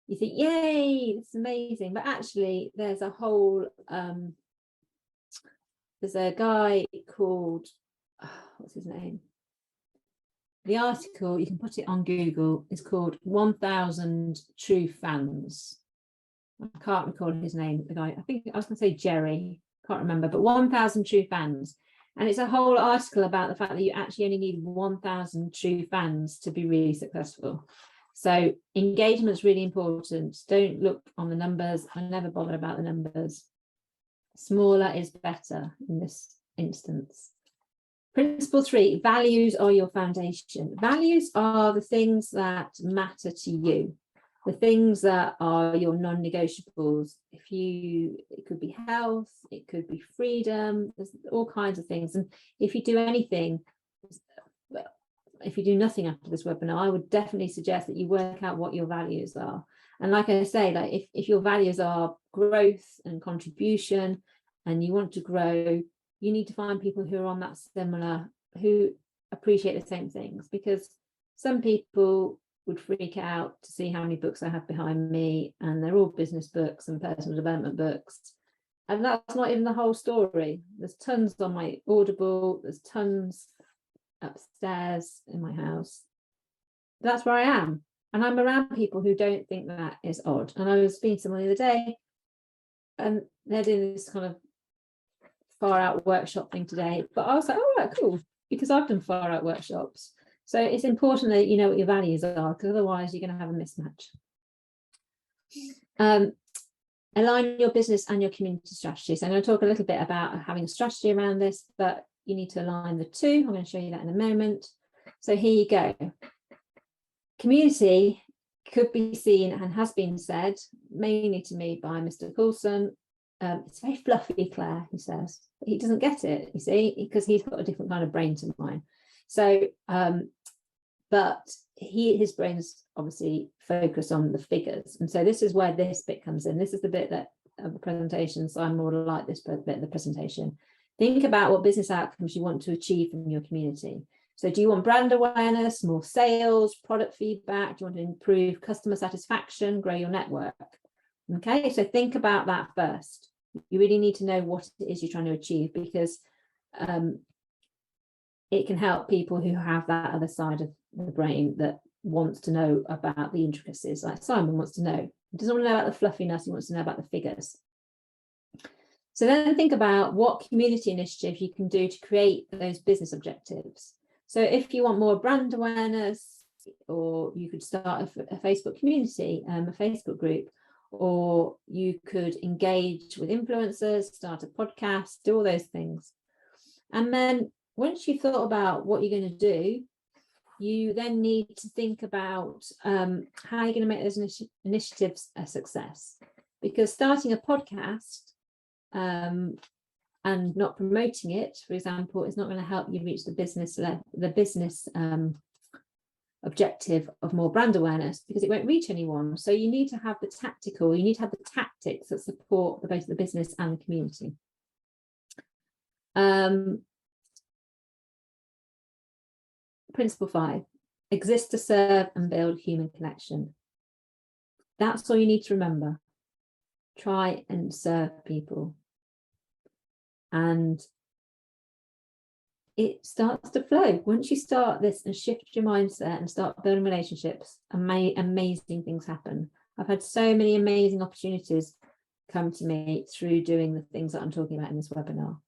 you think, yay, it's amazing. But actually, there's a whole there's a guy called, what's his name? The article, you can put it on Google, is called 1,000 True Fans. I can't recall his name, the guy. I think I was going to say Jerry, can't remember, but 1,000 True Fans. And it's a whole article about the fact that you actually only need 1,000 true fans to be really successful. So engagement is really important. Don't look on the numbers. I never bother about the numbers. Smaller is better in this instance. Principle 3, values are your foundation. Values are the things that matter to you, the things that are your non-negotiables. It could be health, it could be freedom, there's all kinds of things. And if you do anything, if you do nothing after this webinar, I would definitely suggest that you work out what your values are. And like I say, like if your values are growth and contribution, and you want to grow, you need to find people who are on that similar, who appreciate the same things, because some people would freak out to see how many books I have behind me, and they're all business books and personal development books. And that's not even the whole story. There's tons on my Audible, there's tons upstairs in my house. That's where I am. And I'm around people who don't think that is odd. And I was speaking to someone the other day, and they're doing this kind of far out workshop thing today. But I was like, oh, right, cool, because I've done far out workshops. So it's important that you know what your values are, because otherwise you're going to have a mismatch. Align your business and your community strategy. So I'm going to talk a little bit about having a strategy around this, but you need to align the two. I'm going to show you that in a moment. So here you go. Community could be seen and has been said, mainly to me by Mr. Coulson. It's very fluffy, Claire, he says, but he doesn't get it, you see, because he's got a different kind of brain to mine. So, but his brain's obviously focused on the figures. And so this is where this bit comes in. This is the bit that of the presentation. So I'm more like this bit of the presentation. Think about what business outcomes you want to achieve from your community. So do you want brand awareness, more sales, product feedback? Do you want to improve customer satisfaction, grow your network? Okay, so think about that first. You really need to know what it is you're trying to achieve, because it can help people who have that other side of the brain that wants to know about the intricacies. Like Simon wants to know. He doesn't want to know about the fluffiness, he wants to know about the figures. So then think about what community initiative you can do to create those business objectives. So if you want more brand awareness, or you could start a Facebook community, a Facebook group, or you could engage with influencers, start a podcast, do all those things. And then once you've thought about what you're going to do, you then need to think about how you're going to make those initiatives a success. Because starting a podcast and not promoting it, for example, is not going to help you reach the business objective of more brand awareness, because it won't reach anyone. So you need to have the tactics that support both the business and the community. Principle 5, exist to serve and build human connection. That's all you need to remember. Try and serve people. And it starts to flow. Once you start this and shift your mindset and start building relationships, amazing things happen. I've had so many amazing opportunities come to me through doing the things that I'm talking about in this webinar.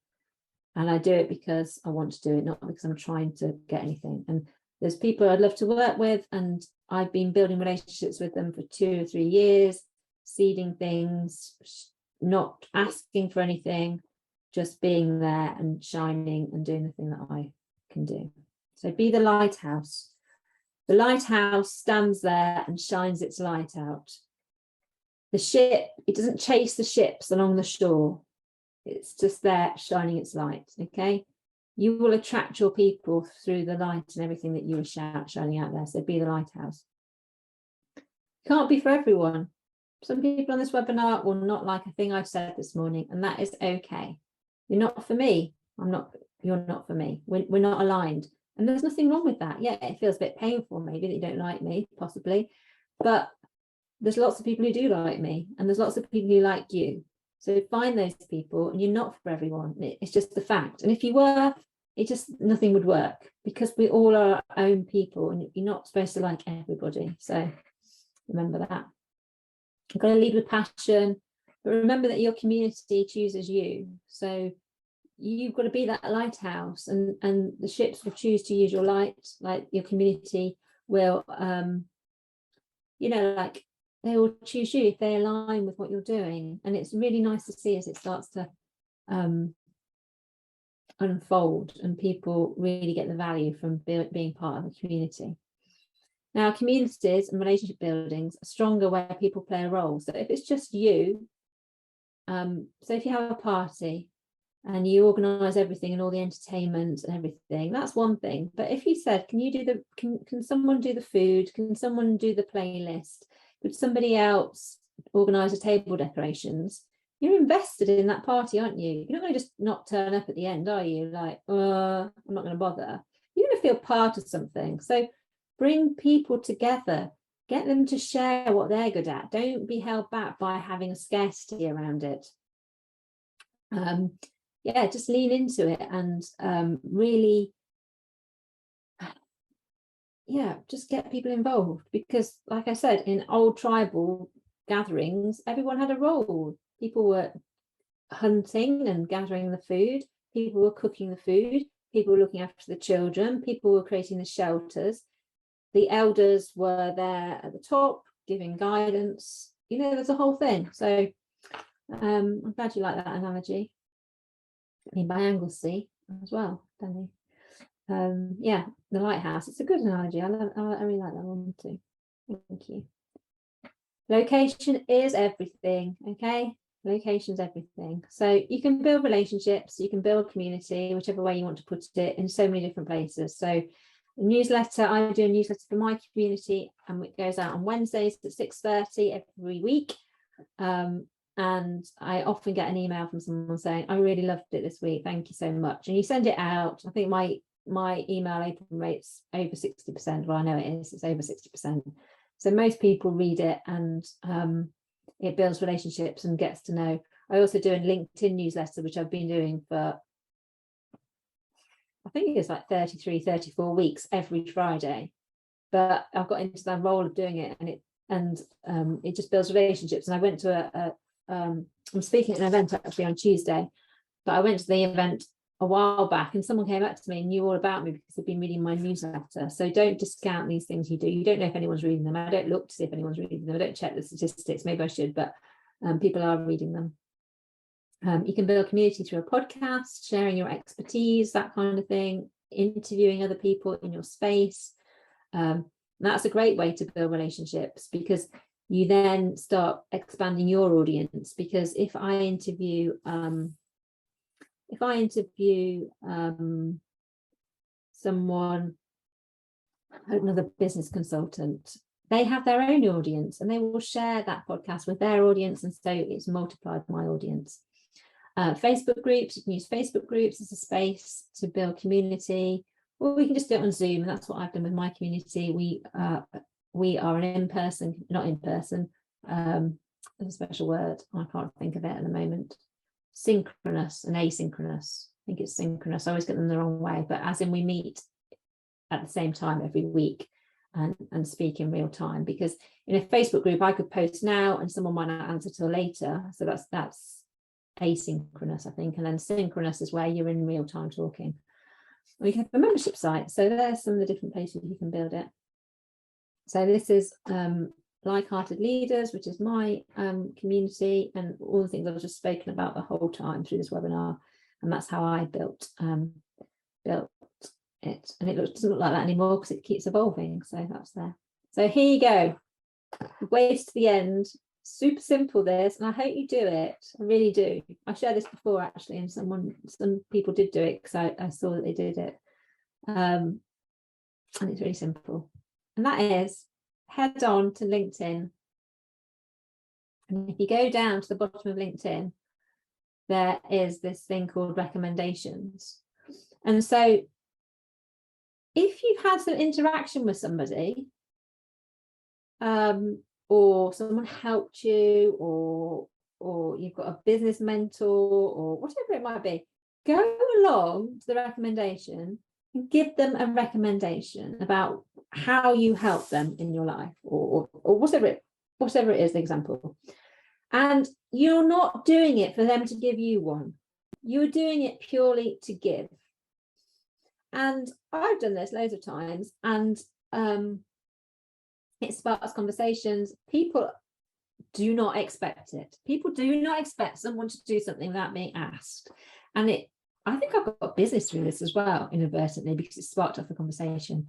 And I do it because I want to do it, not because I'm trying to get anything. And there's people I'd love to work with, and I've been building relationships with them for 2 or 3 years, seeding things, not asking for anything, just being there and shining and doing the thing that I can do. So be the lighthouse. The lighthouse stands there and shines its light out. The ship, it doesn't chase the ships along the shore. It's just there shining its light, okay? You will attract your people through the light and everything that you are shining out there. So be the lighthouse. Can't be for everyone. Some people on this webinar will not like a thing I've said this morning, and that is okay. You're not for me. You're not for me. We're not aligned. And there's nothing wrong with that. Yeah, it feels a bit painful maybe that you don't like me, possibly. But there's lots of people who do like me, and there's lots of people who like you. So find those people, and you're not for everyone. It's just the fact. And if you were, nothing would work, because we all are our own people, and you're not supposed to like everybody. So remember that. You've got to lead with passion, but remember that your community chooses you. So you've got to be that lighthouse, and the ships will choose to use your light. Like your community will, like they will choose you if they align with what you're doing. And it's really nice to see as it starts to unfold, and people really get the value from being part of the community. Now, communities and relationship buildings are stronger where people play a role. So if it's just you, so if you have a party and you organise everything and all the entertainment and everything, that's one thing. But if you said, can someone do the food? Can someone do the playlist? Could somebody else organise the table decorations? You're invested in that party, aren't you? You're not going to just not turn up at the end, are you? Like, I'm not going to bother. You're going to feel part of something. So bring people together, get them to share what they're good at. Don't be held back by having a scarcity around it. Just lean into it and really, just get people involved. Because like I said, in old tribal gatherings, everyone had a role. People were hunting and gathering the food. People were cooking the food. People were looking after the children. People were creating the shelters. The elders were there at the top giving guidance. There's a whole thing. So I'm glad you like that analogy. By Anglesey as well, Danny. The lighthouse. It's a good analogy. I really like that one too. Thank you. Location is everything. Okay, location's everything. So you can build relationships, you can build community, whichever way you want to put it, in so many different places. So newsletter, I do a newsletter for my community, and it goes out on Wednesdays at 6:30 every week. And I often get an email from someone saying, I really loved it this week, thank you so much. And you send it out. I think my email open rate's over 60%. Well, I know it is, it's over 60%. So most people read it, and it builds relationships and gets to know. I also do a LinkedIn newsletter, which I've been doing for, I think it's like 33, 34 weeks every Friday. But I've got into that role of doing it, and it just builds relationships. And I went to I'm speaking at an event actually on Tuesday, but I went to the event a while back, and someone came up to me and knew all about me because they'd been reading my newsletter. So don't discount these things you do. You don't know if anyone's reading them. I don't look to see if anyone's reading them. I don't check the statistics. Maybe I should, but people are reading them. You can build community through a podcast, sharing your expertise, that kind of thing, interviewing other people in your space. That's a great way to build relationships, because you then start expanding your audience. Because if I interview someone, another business consultant, they have their own audience and they will share that podcast with their audience, and so it's multiplied my audience. Facebook groups, you can use Facebook groups as a space to build community, or we can just do it on Zoom, and that's what I've done with my community. We are an in-person, not in-person, there's a special word, I can't think of it at the moment, synchronous and asynchronous. I think it's synchronous. I always get them the wrong way, but as in we meet at the same time every week and speak in real time. Because in a Facebook group, I could post now and someone might not answer till later. So that's asynchronous, I think. And then synchronous is where you're in real time talking. We can have a membership site. So there's some of the different places you can build it. So this is Like-Hearted Leaders, which is my community, and all the things I've just spoken about the whole time through this webinar. And that's how I built it. And it doesn't look like that anymore because it keeps evolving. So that's there. So here you go. Waves to the end. Super simple, this, and I hope you do it. I really do. I shared this before actually, and some people did do it because I saw that they did it. And it's really simple. And that is, head on to LinkedIn. And if you go down to the bottom of LinkedIn, there is this thing called recommendations. And so if you've had some interaction with somebody, or someone helped you, or you've got a business mentor, or whatever it might be, go along to the recommendation and give them a recommendation about how you help them in your life, or whatever it is, the example. And you're not doing it for them to give you one. You're doing it purely to give. And I've done this loads of times, and it sparks conversations. People do not expect it. People do not expect someone to do something without being asked. And I think I've got business through this as well, inadvertently, because it sparked off a conversation.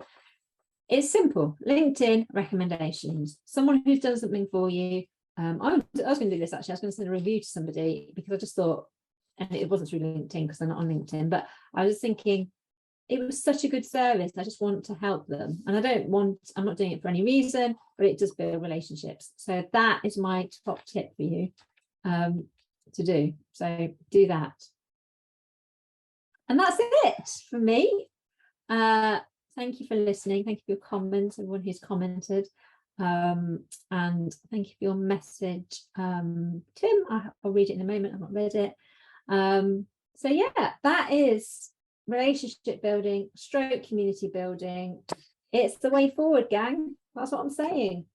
It's simple. LinkedIn recommendations. Someone who's done something for you. I was going to do this actually. I was going to send a review to somebody because I just thought, and it wasn't through LinkedIn because they're not on LinkedIn, but I was thinking, it was such a good service. I just want to help them. And I'm not doing it for any reason, but it does build relationships. So that is my top tip for you to do. So do that. And that's it for me. Thank you for listening. Thank you for your comments, everyone who's commented. And thank you for your message. Tim, I'll read it in a moment. I've not read it. So yeah, that is relationship building, community building. It's the way forward, gang. That's what I'm saying.